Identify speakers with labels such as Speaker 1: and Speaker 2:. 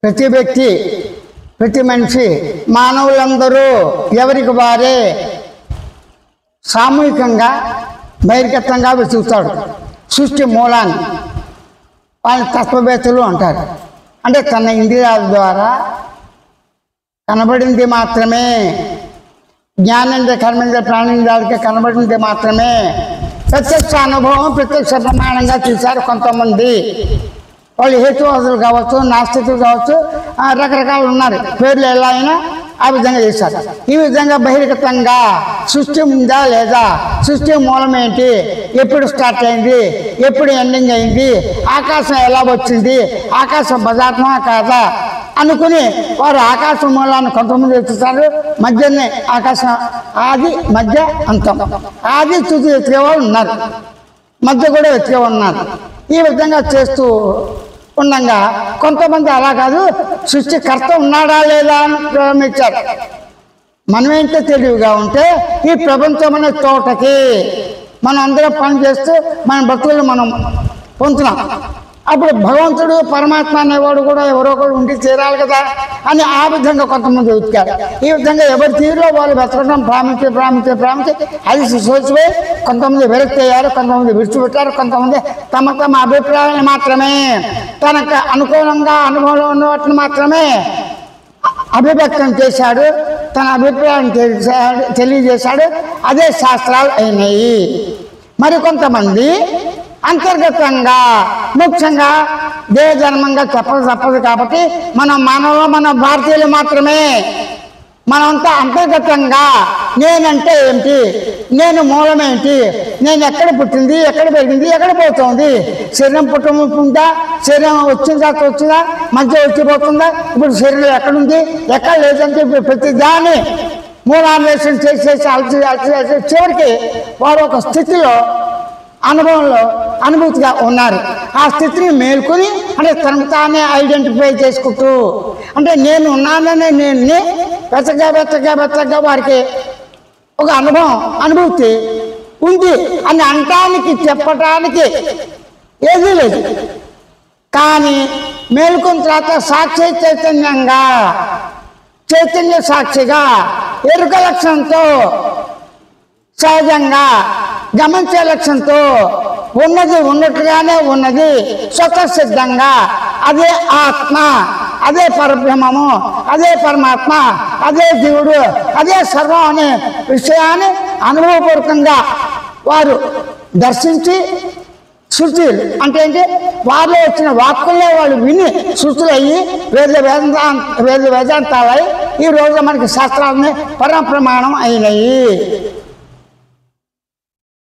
Speaker 1: ప్రతి వ్యక్తి, ప్రతి మనిషి, మానవులందరూ ఎవరికి వారే సామూహికంగా బహిర్గతంగా వెతుకుతాడు సృష్టి మూలాన్ని. వాళ్ళని తత్వవేత్తలు అంటారు. అంటే తన ఇంద్రియాల ద్వారా కనబడింది మాత్రమే, జ్ఞానేంద్రియ, కర్మేంద్రియ, ప్రాణేంద్రియాలకి కనబడింది మాత్రమే ప్రత్యక్ష అనుభవం, ప్రత్యక్ష ప్రమాణంగా చూశారు కొంతమంది. వాళ్ళు హేతువాదులు కావచ్చు, నాస్తికులు కావచ్చు, రకరకాలు ఉన్నారు. పేర్లు ఎలా అయినా ఆ విధంగా చేశారు. ఈ విధంగా బహిర్గతంగా సృష్టి ఉందా లేదా, సృష్టి మూలం ఏంటి, ఎప్పుడు స్టార్ట్ అయింది, ఎప్పుడు ఎండింగ్ అయింది, ఆకాశం ఎలా వచ్చింది, ఆకాశం పదార్థమా కాదా అనుకుని వారు ఆకాశ మూలాన్ని కొంతమంది వెతుకుతారు. మధ్యనే ఆకాశం ఆది, మధ్య, అంతం, ఆది తుది వెతికేవాళ్ళు ఉన్నారు, మధ్య కూడా వెతికేవాళ్ళు ఉన్నారు. ఈ విధంగా చేస్తూ ఉండగా కొంతమంది అలా కాదు, సృష్టికర్త ఉన్నాడా లేదా అని ప్రారంభించారు. మనమేంటో తెలివిగా ఉంటే ఈ ప్రపంచం అనే తోటకి మనం అందరం పని చేస్తూ మన బతుకులు మనం పొందుతున్నాం. అప్పుడు భగవంతుడు, పరమాత్మ అనేవాడు కూడా ఎవరో ఒకరు ఉండి తీరాలి కదా అని ఆ విధంగా కొంతమంది వెతికారు. ఈ విధంగా ఎవరి తీరులో వాళ్ళు వెతకడం ప్రాముఖ్యత అది సోచిపోయి కొంతమంది విరక్తి అయ్యారు, కొంతమంది విడిచిపెట్టారు, కొంతమంది తమ అభిప్రాయాన్ని మాత్రమే, తనకు అనుకూలంగా అనుభవంలో ఉన్న వాటిని మాత్రమే అభివ్యక్తం చేశాడు, తన అభిప్రాయం తెలియజేశాడు. అదే శాస్త్రాలు అయినాయి. మరికొంతమంది అంతర్గతంగా, ముఖ్యంగా దేవధర్మంగా తప్పదు కాబట్టి మనం మన భారతీయులు మాత్రమే మనంతా అంతర్గతంగా నేనంటే ఏంటి, నేను మూలమేంటి, నేను ఎక్కడ పుట్టింది, ఎక్కడ పెరిగింది, ఎక్కడ పోతుంది, శరీరం పుట్టుకుందా, శరీరం వచ్చిందా, మధ్య వచ్చిపోతుందా, ఇప్పుడు శరీరం ఎక్కడుంది, ఎక్కడ లేదంటే ప్రతి దాన్ని మూలాన్వేషణ చేసి అలసి చివరికి వారు ఒక స్థితిలో, అనుభవంలో, అనుభూతిగా ఉన్నారు. ఆ స్థితిని మేల్కొని అంటే తనకు తానే ఐడెంటిఫై చేసుకుంటూ, అంటే నేను ఉన్నాననే నేను వెతగా వారికి ఒక అనుభూతి ఉంది అని అనటానికి, చెప్పటానికి ఏదీ లేదు. కానీ మేల్కొన్న తర్వాత చైతన్య సాక్షిగా ఎరుక లక్షణంతో సహజంగా గమనించే లక్ష్యంతో ఉన్నది ఉన్నట్టుగానే ఉన్నది, స్వతసిద్ధంగా అదే ఆత్మ, అదే పరబ్రహ్మము, అదే పరమాత్మ, అదే జీవుడు, అదే సర్వం అనే విషయాన్ని అనుభవపూర్వకంగా వారు దర్శించి శృతి అంటే ఏంటి, వారిలో వచ్చిన వాక్కులే వాళ్ళు విని శృతులు అయ్యి వేద వేదాంతాలై ఈ రోజు మనకి శాస్త్రాలని పరమ ప్రమాణం అయినాయి.